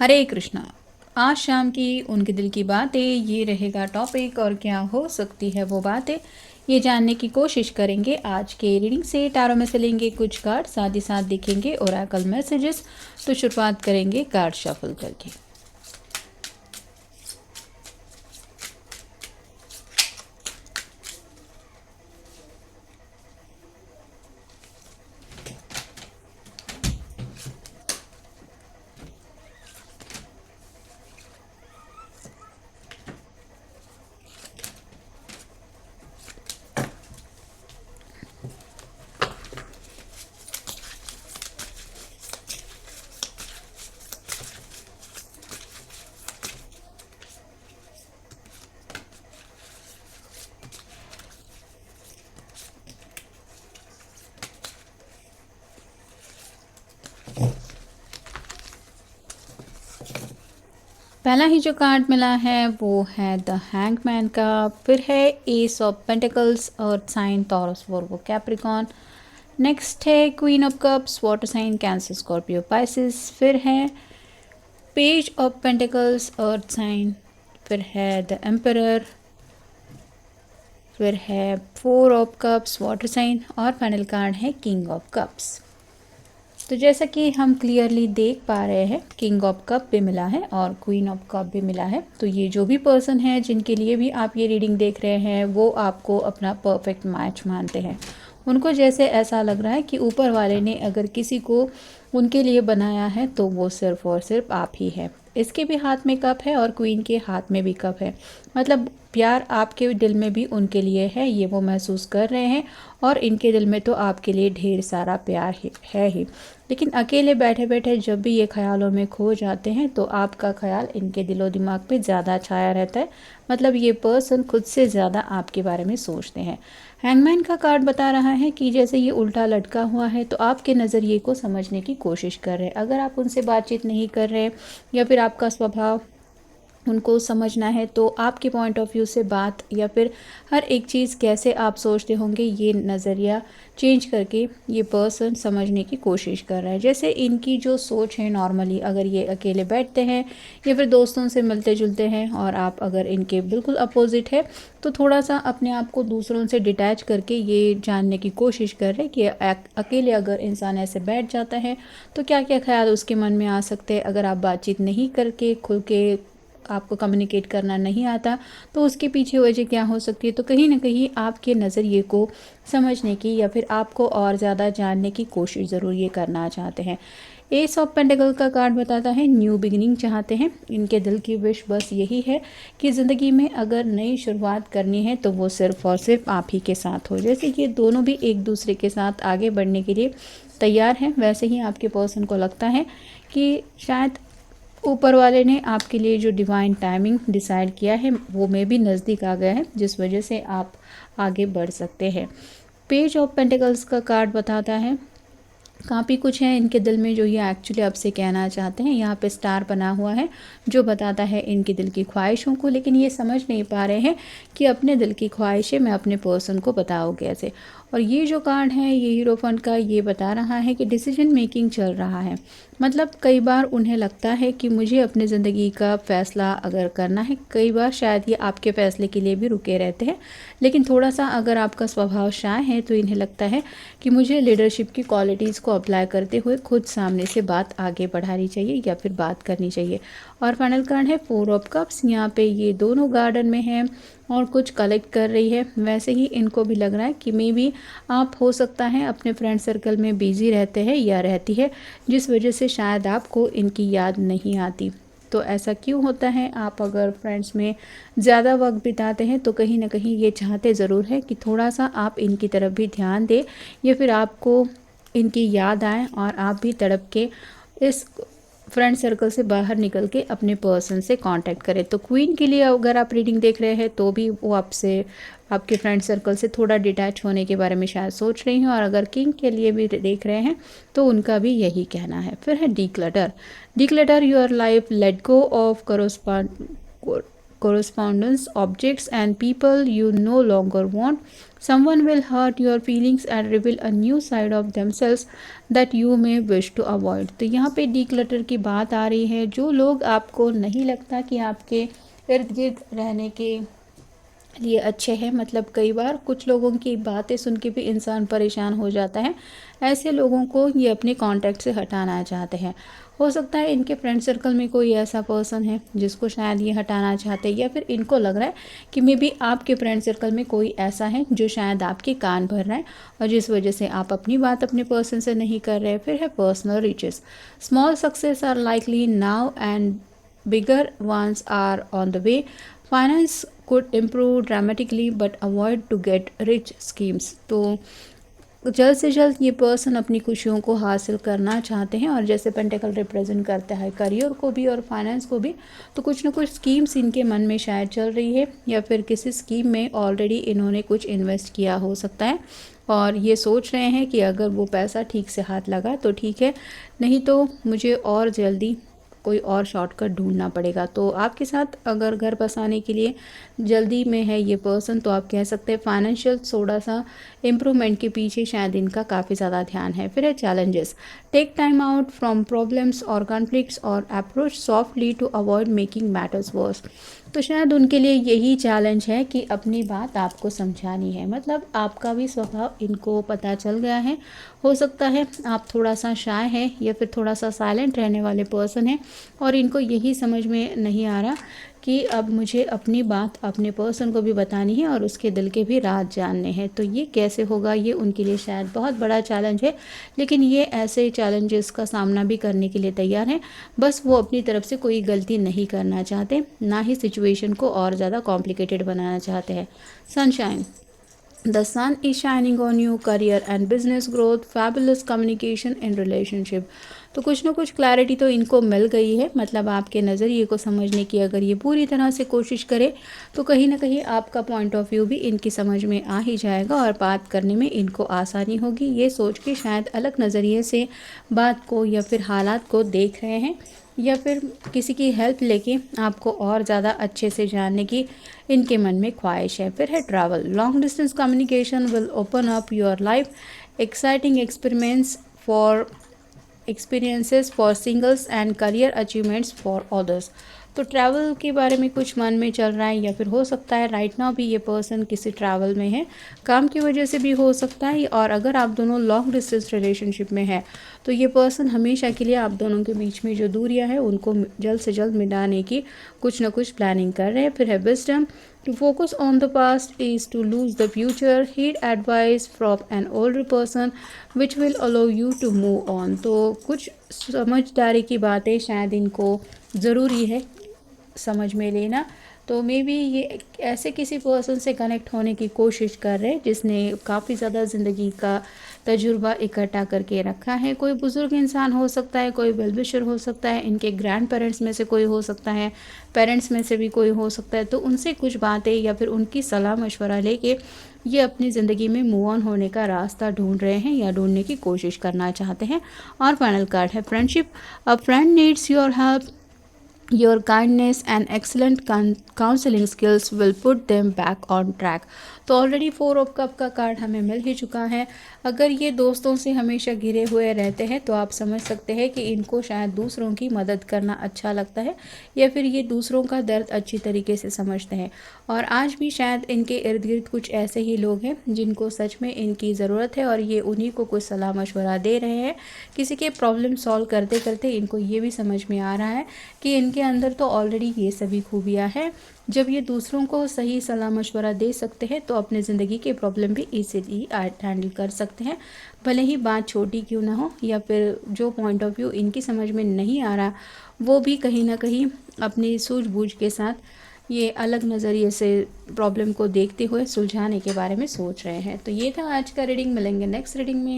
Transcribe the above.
हरे कृष्णा। आज शाम की उनके दिल की बातें, ये रहेगा टॉपिक। और क्या हो सकती है वो बातें, ये जानने की कोशिश करेंगे आज के रीडिंग से। टैरो में से लेंगे कुछ कार्ड, साथ ही साथ देखेंगे ओरेकल मैसेजेस। तो शुरुआत करेंगे कार्ड शफल करके। पहला ही जो कार्ड मिला है वो है द हैंगमैन का। फिर है ace of pentacles, earth sign Taurus Virgo Capricorn. Next है queen of cups, water sign Cancer Scorpio Pisces. फिर है page of pentacles, earth sign. फिर है द एम्परर। फिर है four of cups, water sign. और फाइनल कार्ड है king of cups. तो जैसा कि हम क्लियरली देख पा रहे हैं, किंग ऑफ कप भी मिला है और क्वीन ऑफ कप भी मिला है। तो ये जो भी पर्सन है जिनके लिए भी आप ये रीडिंग देख रहे हैं, वो आपको अपना परफेक्ट मैच मानते हैं। उनको जैसे ऐसा लग रहा है कि ऊपर वाले ने अगर किसी को उनके लिए बनाया है तो वो सिर्फ और सिर्फ आप ही है। इसके भी हाथ में कप है और क्वीन के हाथ में भी कप है। मतलब प्यार आपके दिल में भी उनके लिए है, ये वो महसूस कर रहे हैं। और इनके दिल में तो आपके लिए ढेर सारा प्यार है ही। लेकिन अकेले बैठे बैठे जब भी ये ख्यालों में खो जाते हैं तो आपका ख्याल इनके दिलो दिमाग पे ज़्यादा छाया रहता है। मतलब ये पर्सन खुद से ज़्यादा आपके बारे में सोचते हैं। हैंगमैन का कार्ड बता रहा है कि जैसे ये उल्टा लटका हुआ है तो आपके नज़रिए को समझने की कोशिश कर रहे हैं। अगर आप उनसे बातचीत नहीं कर रहे या फिर आपका स्वभाव उनको समझना है तो आपके पॉइंट ऑफ व्यू से बात या फिर हर एक चीज़ कैसे आप सोचते होंगे, ये नज़रिया चेंज करके ये पर्सन समझने की कोशिश कर रहा है। जैसे इनकी जो सोच है नॉर्मली, अगर ये अकेले बैठते हैं या फिर दोस्तों से मिलते जुलते हैं और आप अगर इनके बिल्कुल अपोजिट है, तो थोड़ा सा अपने आप को दूसरों से डिटैच करके ये जानने की कोशिश कर रहे हैं कि अकेले अगर इंसान ऐसे बैठ जाता है तो क्या क्या ख्याल उसके मन में आ सकते हैं। अगर आप बातचीत नहीं करके खुल के आपको कम्युनिकेट करना नहीं आता तो उसके पीछे वजह क्या हो सकती है। तो कहीं ना कहीं आपके नज़रिए को समझने की या फिर आपको और ज़्यादा जानने की कोशिश ज़रूर ये करना चाहते हैं। एस ऑफ पेंटिकल का कार्ड बताता है न्यू बिगिनिंग चाहते हैं। इनके दिल की विश बस यही है कि ज़िंदगी में अगर नई शुरुआत करनी है तो वो सिर्फ़ और सिर्फ आप ही के साथ हो। जैसे ये दोनों भी एक दूसरे के साथ आगे बढ़ने के लिए तैयार हैं, वैसे ही आपके पर्सन को लगता है कि शायद ऊपर वाले ने आपके लिए जो डिवाइन टाइमिंग डिसाइड किया है वो में भी नज़दीक आ गया है, जिस वजह से आप आगे बढ़ सकते हैं। पेज ऑफ पेंटिकल्स का कार्ड बताता है काफ़ी कुछ है इनके दिल में जो ये एक्चुअली आपसे कहना चाहते हैं। यहाँ पे स्टार बना हुआ है जो बताता है इनके दिल की ख्वाहिशों को, लेकिन ये समझ नहीं पा रहे हैं कि अपने दिल की ख्वाहिशें मैं अपने पर्सन को बताऊँ कैसे। और ये जो कार्ड है ये हीरोफंट का, ये बता रहा है कि डिसीजन मेकिंग चल रहा है। मतलब कई बार उन्हें लगता है कि मुझे अपनी ज़िंदगी का फ़ैसला अगर करना है, कई बार शायद ये आपके फ़ैसले के लिए भी रुके रहते हैं। लेकिन थोड़ा सा अगर आपका स्वभाव शाय है तो इन्हें लगता है कि मुझे लीडरशिप की क्वालिटीज़ को अप्लाई करते हुए खुद सामने से बात आगे बढ़ानी चाहिए या फिर बात करनी चाहिए। और फाइनल कार्ड है फोर ऑफ कप्स। यहाँ पे ये दोनों गार्डन में हैं और कुछ कलेक्ट कर रही है। वैसे ही इनको भी लग रहा है कि मे बी आप हो सकता है अपने फ्रेंड सर्कल में बिजी रहते हैं या रहती है, जिस वजह से शायद आपको इनकी याद नहीं आती। तो ऐसा क्यों होता है, आप अगर फ्रेंड्स में ज़्यादा वक्त बिताते हैं तो कहीं ना कहीं ये चाहते ज़रूर है कि थोड़ा सा आप इनकी तरफ भी ध्यान दें या फिर आपको इनकी याद आए और आप भी तड़प के इस फ्रेंड सर्कल से बाहर निकल के अपने पर्सन से कांटेक्ट करें। तो क्वीन के लिए अगर आप रीडिंग देख रहे हैं तो भी वो आपसे आपके फ्रेंड सर्कल से थोड़ा डिटैच होने के बारे में शायद सोच रही हैं। और अगर किंग के लिए भी देख रहे हैं तो उनका भी यही कहना है। फिर है declutter. Declutter your life, let go of correspondence, objects and people you no longer want. Someone will hurt your feelings and reveal a new side of themselves that you may wish to avoid. तो यहाँ पे declutter की बात आ रही है। जो लोग आपको नहीं लगता कि आपके इर्द गिर्द रहने के लिए अच्छे हैं, मतलब कई बार कुछ लोगों की बातें सुन के भी इंसान परेशान हो जाता है, ऐसे लोगों को ये अपने कांटेक्ट से हटाना चाहते हैं। हो सकता है इनके फ्रेंड सर्कल में कोई ऐसा पर्सन है जिसको शायद ये हटाना चाहते हैं, या फिर इनको लग रहा है कि मे बी आपके फ्रेंड सर्कल में कोई ऐसा है जो शायद आपके कान भर रहा है और जिस वजह से आप अपनी बात अपने पर्सन से नहीं कर रहे। फिर है personal riches. Small success are likely now and bigger ones are on the way. Finance could improve dramatically but avoid to get rich schemes। तो जल्द से जल्द ये पर्सन अपनी खुशियों को हासिल करना चाहते हैं, और जैसे पेंटिकल रिप्रेजेंट करता है करियर को भी और फाइनेंस को भी, तो कुछ ना कुछ स्कीम्स इनके मन में शायद चल रही है, या फिर किसी स्कीम में ऑलरेडी इन्होंने कुछ इन्वेस्ट किया हो सकता है और ये सोच रहे हैं कि अगर वो पैसा ठीक से हाथ लगा तो ठीक है, नहीं तो मुझे और जल्दी कोई और शॉर्टकट ढूंढना पड़ेगा। तो आपके साथ अगर घर बसाने के लिए जल्दी में है ये पर्सन, तो आप कह सकते हैं फाइनेंशियल थोड़ा सा इम्प्रूवमेंट के पीछे शायद इनका काफ़ी ज़्यादा ध्यान है। फिर है challenges. Take time out from problems और कॉन्फ्लिक्ट्स और approach softly to avoid making matters worse. तो शायद उनके लिए यही चैलेंज है कि अपनी बात आपको समझानी है, मतलब आपका भी स्वभाव इनको पता चल गया है। हो सकता है आप थोड़ा सा शाय है या फिर थोड़ा सा साइलेंट रहने वाले पर्सन हैं, और इनको यही समझ में नहीं आ रहा कि अब मुझे अपनी बात अपने पर्सन को भी बतानी है और उसके दिल के भी राज जानने हैं। तो ये कैसे होगा, ये उनके लिए शायद बहुत बड़ा चैलेंज है, लेकिन ये ऐसे चैलेंजेस का सामना भी करने के लिए तैयार हैं। बस वो अपनी तरफ से कोई गलती नहीं करना चाहते, ना ही सिचुएशन को और ज़्यादा कॉम्प्लिकेटेड बनाना चाहते हैं। Sunshine. The sun is shining on you, career and business growth, fabulous communication in relationship। तो कुछ ना कुछ क्लैरिटी तो इनको मिल गई है, मतलब आपके नज़रिए को समझने की अगर ये पूरी तरह से कोशिश करे तो कहीं ना कहीं आपका पॉइंट ऑफ व्यू भी इनकी समझ में आ ही जाएगा और बात करने में इनको आसानी होगी। ये सोच के शायद अलग नज़रिए से बात को या फिर हालात को देख रहे हैं, या फिर किसी की हेल्प लेके आपको और ज़्यादा अच्छे से जानने की इनके मन में ख्वाहिश है। फिर है travel. Long distance communication will open up your life, exciting experiences for singles and career achievements for others। तो ट्रैवल के बारे में कुछ मन में चल रहा है, या फिर हो सकता है राइट नाउ भी ये पर्सन किसी ट्रैवल में है, काम की वजह से भी हो सकता है। और अगर आप दोनों लॉन्ग डिस्टेंस रिलेशनशिप में है तो ये पर्सन हमेशा के लिए आप दोनों के बीच में जो दूरियां हैं उनको जल्द से जल्द मिटाने की कुछ ना कुछ प्लानिंग कर रहे हैं। फिर है wisdom. To focus on the past is to lose the future. Heed advice from an older person which will allow you to move on। तो कुछ समझदारी की बातें शायद इनको ज़रूरी है समझ में लेना। तो मे बी ये ऐसे किसी पर्सन से कनेक्ट होने की कोशिश कर रहे हैं जिसने काफ़ी ज़्यादा ज़िंदगी का तजुर्बा इकट्ठा करके रखा है। कोई बुज़ुर्ग इंसान हो सकता है, कोई वेल विशर हो सकता है, इनके ग्रैंड पेरेंट्स में से कोई हो सकता है, पेरेंट्स में से भी कोई हो सकता है। तो उनसे कुछ बातें या फिर उनकी सलाह मशवरा लेके ये अपनी ज़िंदगी में मूव ऑन होने का रास्ता ढूंढ रहे हैं या ढूंढने की कोशिश करना चाहते हैं। और फाइनल कार्ड है friendship. A friend needs your help, your kindness and excellent counseling skills will put them back on track। तो ऑलरेडी 4 ऑफ कप का कार्ड हमें मिल ही चुका है। अगर ये दोस्तों से हमेशा घिरे हुए रहते हैं तो आप समझ सकते हैं कि इनको शायद दूसरों की मदद करना अच्छा लगता है, या फिर ये दूसरों का दर्द अच्छी तरीके से समझते हैं। और आज भी शायद इनके इर्द गिर्द कुछ ऐसे ही लोग हैं जिनको सच में इनकी ज़रूरत है, और ये उन्हीं को कुछ सलाह मशवरा दे रहे हैं। किसी के प्रॉब्लम सॉल्व करते करते इनको ये भी समझ में आ रहा है कि इनके अंदर तो ऑलरेडी ये सभी खूबियाँ हैं। जब ये दूसरों को सही सलाह मशवरा दे सकते हैं तो अपने ज़िंदगी के प्रॉब्लम भी इजीली हैंडल कर सकते हैं, भले ही बात छोटी क्यों ना हो, या फिर जो पॉइंट ऑफ व्यू इनकी समझ में नहीं आ रहा वो भी कहीं ना कहीं अपनी सूझबूझ के साथ ये अलग नज़रिए से प्रॉब्लम को देखते हुए सुलझाने के बारे में सोच रहे हैं। तो ये था आज का रीडिंग। मिलेंगे नेक्स्ट रीडिंग में।